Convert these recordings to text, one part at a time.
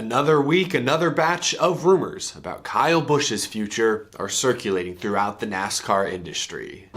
Another week, another batch of rumors about Kyle Busch's future are circulating throughout the NASCAR industry.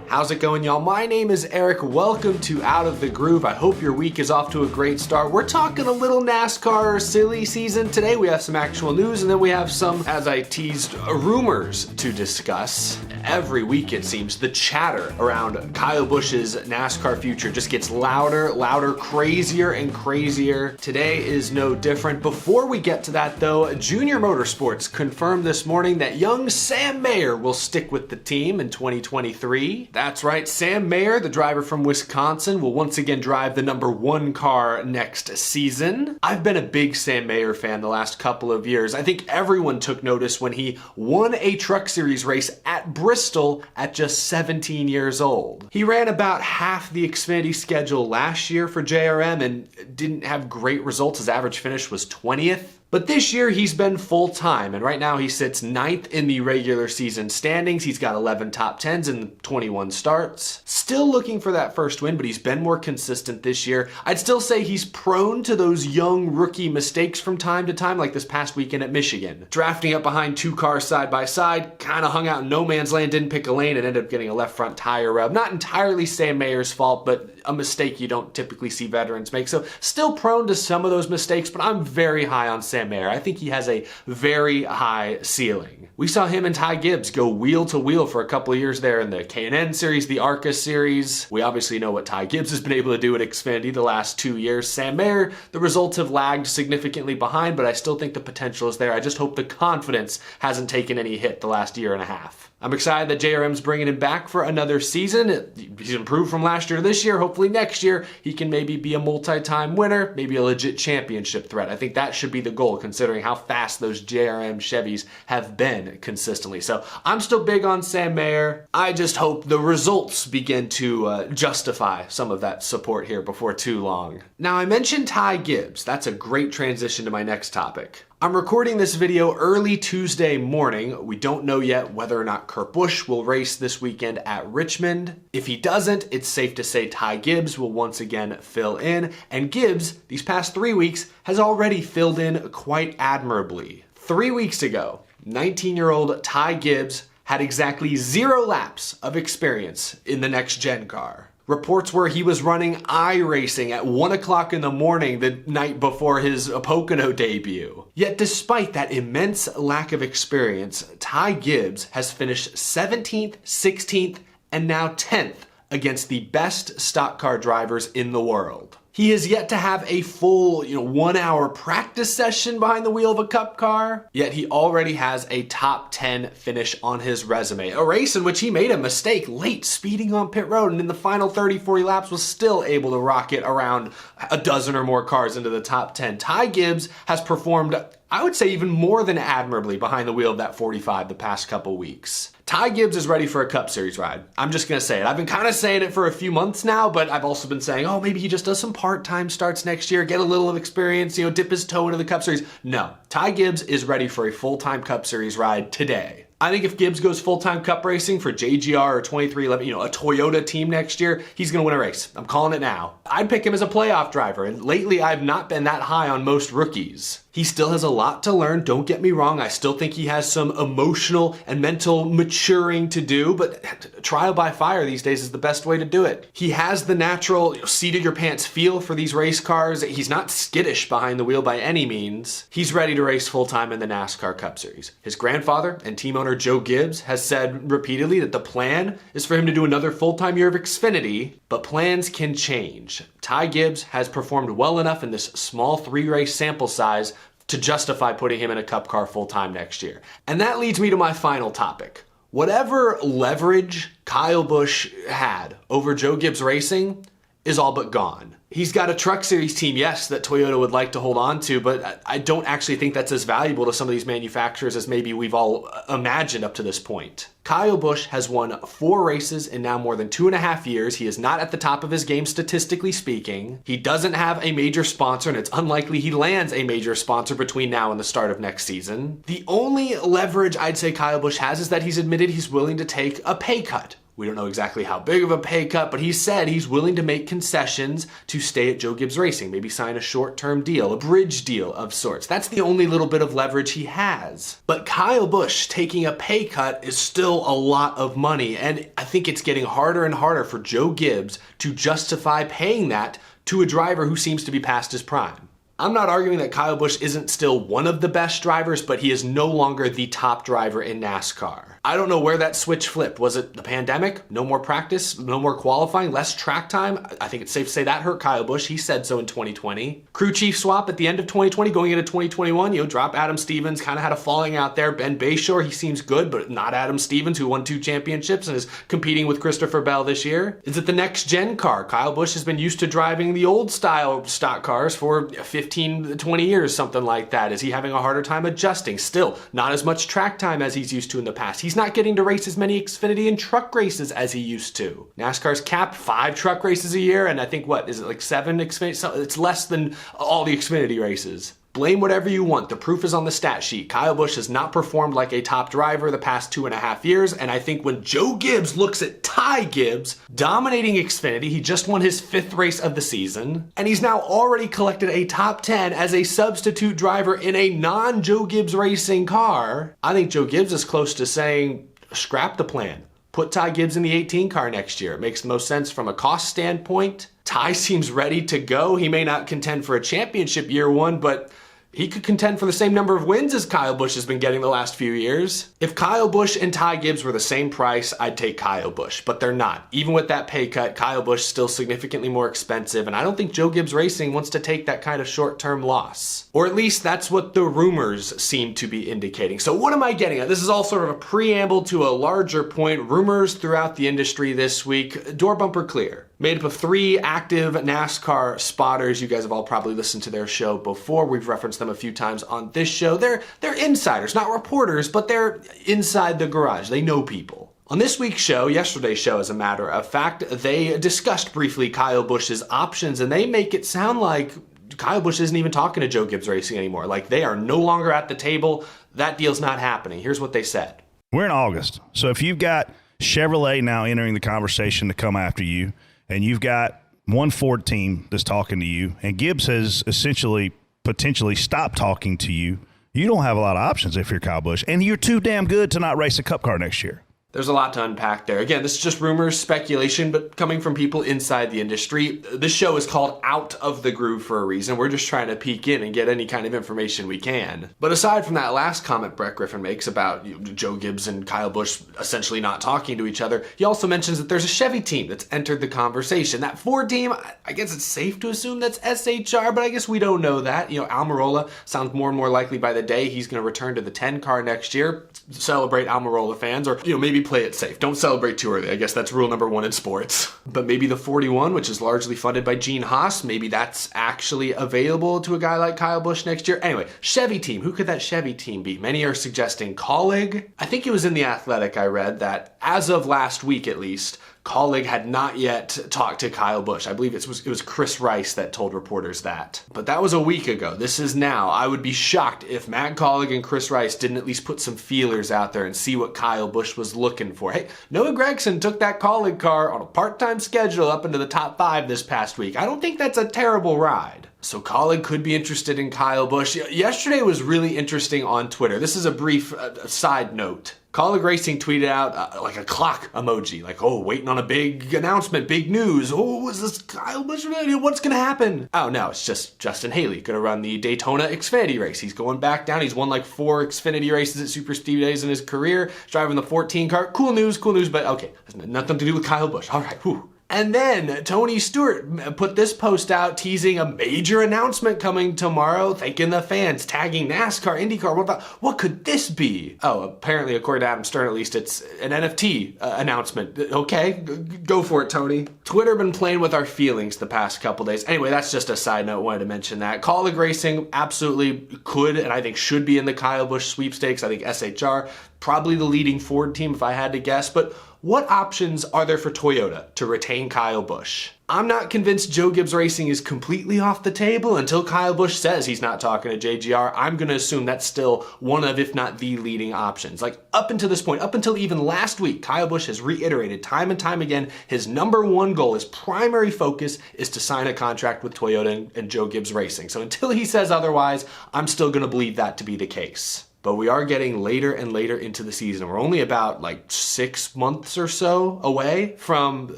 How's it going, y'all? My name is Eric. Welcome to Out of the Groove. I hope your week is off to a great start. We're talking a little NASCAR silly season today. We have some actual news, and then we have some, as I teased, rumors to discuss. Every week, it seems, the chatter around Kyle Busch's NASCAR future just gets louder, crazier and crazier. Today is no different. Before we get to that, though, Junior Motorsports confirmed this morning that young Sam Mayer will stick with the team in 2023. That's right, Sam Mayer, the driver from Wisconsin, will once again drive the #1 car next season. I've been a big Sam Mayer fan the last couple of years. I think everyone took notice when he won a Truck Series race at Bristol at just 17 years old. He ran about half the Xfinity schedule last year for JRM and didn't have great results. His average finish was 20th. But this year he's been full-time, and right now he sits 9th in the regular season standings. He's got 11 top 10s and 21 starts. Still looking for that first win, but he's been more consistent this year. I'd still say he's prone to those young rookie mistakes from time to time, like this past weekend at Michigan. Drafting up behind two cars side by side, kind of hung out in no man's land, didn't pick a lane, and ended up getting a left front tire rub. Not entirely Sam Mayer's fault, but a mistake you don't typically see veterans make. So still prone to some of those mistakes, but I'm very high on Sam Mayer. I think he has a very high ceiling. We saw him and Ty Gibbs go wheel to wheel for a couple of years there in the K&N series, the ARCA series. We obviously know what Ty Gibbs has been able to do at Xfinity the last 2 years. Sam Mayer, the results have lagged significantly behind, but I still think the potential is there. I just hope the confidence hasn't taken any hit the last year and a half. I'm excited that JRM's bringing him back for another season. He's improved from last year to this year. Hopefully next year he can maybe be a multi-time winner, maybe a legit championship threat. I think that should be the goal considering how fast those JRM Chevys have been consistently. So I'm still big on Sam Mayer. I just hope the results begin to justify some of that support here before too long. Now I mentioned Ty Gibbs. That's a great transition to my next topic. I'm recording this video early Tuesday morning. We don't know yet whether or not Kurt Busch will race this weekend at Richmond. If he doesn't, it's safe to say Ty Gibbs will once again fill in. And Gibbs, these past 3 weeks, has already filled in quite admirably. 3 weeks ago, 19-year-old Ty Gibbs had exactly 0 laps of experience in the next-gen car. Reports were he was running iRacing at 1 o'clock in the morning the night before his Pocono debut. Yet despite that immense lack of experience, Ty Gibbs has finished 17th, 16th, and now 10th against the best stock car drivers in the world. He has yet to have a full 1 hour practice session behind the wheel of a cup car, yet he already has a top 10 finish on his resume. A race in which he made a mistake late speeding on pit road and in the final 30, 40 laps was still able to rocket around a dozen or more cars into the top 10. Ty Gibbs has performed, I would say, even more than admirably behind the wheel of that 45 the past couple weeks. Ty Gibbs is ready for a Cup Series ride. I'm just going to say it. I've been kind of saying it for a few months now, but I've also been saying, oh, maybe he just does some part-time starts next year, get a little of experience, dip his toe into the Cup Series. No, Ty Gibbs is ready for a full-time Cup Series ride today. I think if Gibbs goes full-time cup racing for JGR or 2311, a Toyota team next year, he's going to win a race. I'm calling it now. I'd pick him as a playoff driver, and lately I've not been that high on most rookies. He still has a lot to learn, don't get me wrong. I still think he has some emotional and mental maturing to do, but trial by fire these days is the best way to do it. He has the natural seat-of-your-pants feel for these race cars. He's not skittish behind the wheel by any means. He's ready to race full-time in the NASCAR Cup Series. His grandfather and team owner Joe Gibbs has said repeatedly that the plan is for him to do another full-time year of Xfinity, but plans can change. Ty Gibbs has performed well enough in this small 3-race sample size to justify putting him in a cup car full-time next year. And that leads me to my final topic. Whatever leverage Kyle Busch had over Joe Gibbs Racing, is all but gone. He's got a Truck Series team, yes, that Toyota would like to hold on to, but I don't actually think that's as valuable to some of these manufacturers as maybe we've all imagined up to this point. Kyle Busch has won 4 races in now more than 2.5 years. He is not at the top of his game statistically speaking. He doesn't have a major sponsor, and it's unlikely he lands a major sponsor between now and the start of next season. The only leverage I'd say Kyle Busch has is that he's admitted he's willing to take a pay cut. We don't know exactly how big of a pay cut, but he said he's willing to make concessions to stay at Joe Gibbs Racing, maybe sign a short-term deal, a bridge deal of sorts. That's the only little bit of leverage he has. But Kyle Busch taking a pay cut is still a lot of money, and I think it's getting harder and harder for Joe Gibbs to justify paying that to a driver who seems to be past his prime. I'm not arguing that Kyle Busch isn't still one of the best drivers, but he is no longer the top driver in NASCAR. I don't know where that switch flipped. Was it the pandemic? No more practice? No more qualifying? Less track time? I think it's safe to say that hurt Kyle Busch. He said so in 2020. Crew chief swap at the end of 2020, going into 2021, drop Adam Stevens, kind of had a falling out there. Ben Bayshore, he seems good, but not Adam Stevens, who won 2 championships and is competing with Christopher Bell this year. Is it the next gen car? Kyle Busch has been used to driving the old style stock cars for 15 to 20 years, something like that. Is he having a harder time adjusting? Still, not as much track time as he's used to in the past. He's not getting to race as many Xfinity and truck races as he used to. NASCAR's capped 5 truck races a year, and I think, what, is it like 7 Xfinity? So it's less than all the Xfinity races. Blame whatever you want. The proof is on the stat sheet. Kyle Busch has not performed like a top driver the past 2.5 years, and I think when Joe Gibbs looks at Ty Gibbs dominating Xfinity, he just won his 5th race of the season, and he's now already collected a top 10 as a substitute driver in a non-Joe Gibbs racing car. I think Joe Gibbs is close to saying, scrap the plan. Put Ty Gibbs in the 18 car next year. It makes the most sense from a cost standpoint. Ty seems ready to go. He may not contend for a championship year 1, but he could contend for the same number of wins as Kyle Busch has been getting the last few years. If Kyle Busch and Ty Gibbs were the same price, I'd take Kyle Busch, but they're not. Even with that pay cut, Kyle Busch is still significantly more expensive, and I don't think Joe Gibbs Racing wants to take that kind of short-term loss. Or at least that's what the rumors seem to be indicating. So what am I getting at? This is all sort of a preamble to a larger point. Rumors throughout the industry this week, door bumper clear. Made up of 3 active NASCAR spotters. You guys have all probably listened to their show before. We've referenced them a few times on this show. They're insiders, not reporters, but they're inside the garage. They know people. On this week's show, yesterday's show as a matter of fact, they discussed briefly Kyle Busch's options, and they make it sound like Kyle Busch isn't even talking to Joe Gibbs Racing anymore. Like, they are no longer at the table. That deal's not happening. Here's what they said. We're in August, so if you've got Chevrolet now entering the conversation to come after you, and you've got one Ford team that's talking to you, and Gibbs has essentially potentially stopped talking to you, you don't have a lot of options if you're Kyle Busch, and you're too damn good to not race a Cup car next year. There's a lot to unpack there. Again, this is just rumors, speculation, but coming from people inside the industry. This show is called Out of the Groove for a reason. We're just trying to peek in and get any kind of information we can. But aside from that last comment Brett Griffin makes about Joe Gibbs and Kyle Busch essentially not talking to each other, he also mentions that there's a Chevy team that's entered the conversation. That Ford team, I guess it's safe to assume that's SHR, but I guess we don't know that. Almirola sounds more and more likely by the day. He's going to return to the 10 car next year. Celebrate, Almirola fans, or maybe play it safe. Don't celebrate too early. I guess that's rule number 1 in sports. But maybe the 41, which is largely funded by Gene Haas, maybe that's actually available to a guy like Kyle Busch next year. Anyway, Chevy team. Who could that Chevy team be? Many are suggesting Colleague. I think it was in The Athletic I read that as of last week at least, Colleague had not yet talked to Kyle Busch. I believe it was Chris Rice that told reporters that. But that was a week ago. This is now. I would be shocked if Matt Colleague and Chris Rice didn't at least put some feelers out there and see what Kyle Busch was looking for. Hey, Noah Gragson took that Colleague car on a part-time schedule up into the top 5 this past week. I don't think that's a terrible ride. So Colleague could be interested in Kyle Busch. Yesterday was really interesting on Twitter. This is a brief side note. Colleague Racing tweeted out like a clock emoji, like, oh, waiting on a big announcement, big news. Oh, is this Kyle Busch? What's going to happen? Oh, no, it's just Justin Haley going to run the Daytona Xfinity race. He's going back down. He's won like 4 Xfinity races at Super Speedways in his career. He's driving the 14 car. Cool news, but okay. Has nothing to do with Kyle Busch. All right, whew. And then Tony Stewart put this post out teasing a major announcement coming tomorrow, thanking the fans, tagging NASCAR, IndyCar. What could this be? Oh, apparently, according to Adam Stern, at least it's an NFT announcement. Okay, go for it, Tony. Twitter been playing with our feelings the past couple days. Anyway, that's just a side note. Wanted to mention that. Colleague Racing absolutely could and I think should be in the Kyle Busch sweepstakes. I think SHR, probably the leading Ford team if I had to guess. But what options are there for Toyota to retain Kyle Busch? I'm not convinced Joe Gibbs Racing is completely off the table until Kyle Busch says he's not talking to JGR. I'm going to assume that's still one of, if not the leading options. Like up until this point, up until even last week, Kyle Busch has reiterated time and time again, his number one goal, his primary focus is to sign a contract with Toyota and Joe Gibbs Racing. So until he says otherwise, I'm still going to believe that to be the case. But we are getting later and later into the season. We're only about like 6 months or so away from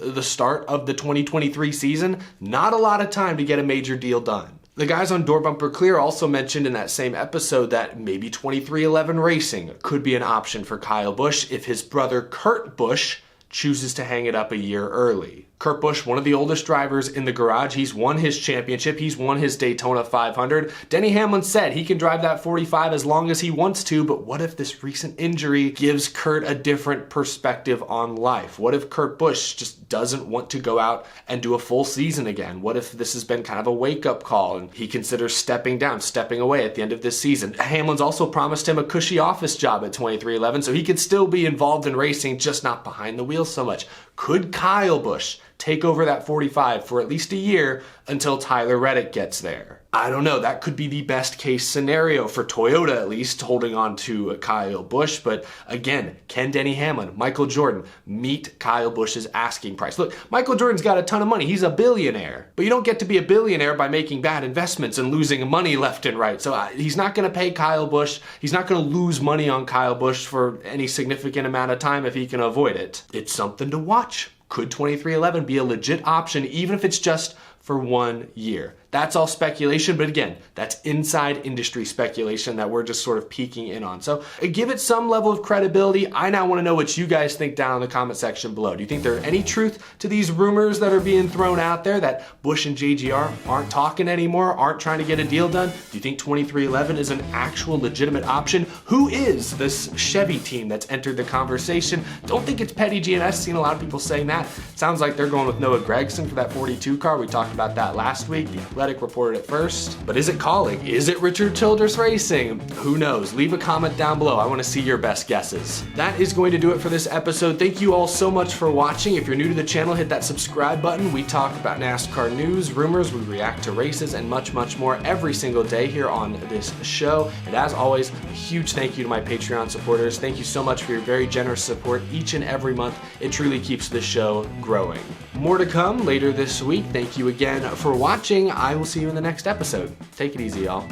the start of the 2023 season. Not a lot of time to get a major deal done. The guys on Door Bumper Clear also mentioned in that same episode that maybe 2311 Racing could be an option for Kyle Busch if his brother Kurt Busch chooses to hang it up a year early. Kurt Busch, one of the oldest drivers in the garage, he's won his championship, he's won his Daytona 500. Denny Hamlin said he can drive that 45 as long as he wants to, but what if this recent injury gives Kurt a different perspective on life? What if Kurt Busch just doesn't want to go out and do a full season again? What if this has been kind of a wake-up call and he considers stepping down, stepping away at the end of this season? Hamlin's also promised him a cushy office job at 2311, so he could still be involved in racing, just not behind the wheel so much. Could Kyle Busch take over that 45 for at least a year until Tyler Reddick gets there? I don't know. That could be the best case scenario for Toyota, at least, holding on to Kyle Busch. But again, can Denny Hamlin, Michael Jordan meet Kyle Busch's asking price? Look, Michael Jordan's got a ton of money. He's a billionaire. But you don't get to be a billionaire by making bad investments and losing money left and right. So he's not going to pay Kyle Busch. He's not going to lose money on Kyle Busch for any significant amount of time if he can avoid it. It's something to watch. Could 2311 be a legit option, even if it's just for 1 year? That's all speculation, but again, that's inside industry speculation that we're just sort of peeking in on. So give it some level of credibility. I now want to know what you guys think down in the comment section below. Do you think there's any truth to these rumors that are being thrown out there that Busch and JGR aren't talking anymore, aren't trying to get a deal done? Do you think 2311 is an actual legitimate option? Who is this Chevy team that's entered the conversation? Don't think it's Petty G, and I've seen a lot of people saying that. Sounds like they're going with Noah Gragson for that 42 car. We talked about that last week. The Athletic reported it first. But is it Colleague? Is it Richard Childress Racing? Who knows? Leave a comment down below. I want to see your best guesses. That is going to do it for this episode. Thank you all so much for watching. If you're new to the channel, hit that subscribe button. We talk about NASCAR news, rumors, we react to races, and much, much more every single day here on this show. And as always, a huge thank you to my Patreon supporters. Thank you so much for your very generous support each and every month. It truly keeps the show growing. More to come later this week. Thank you again for watching. I will see you in the next episode. Take it easy, y'all.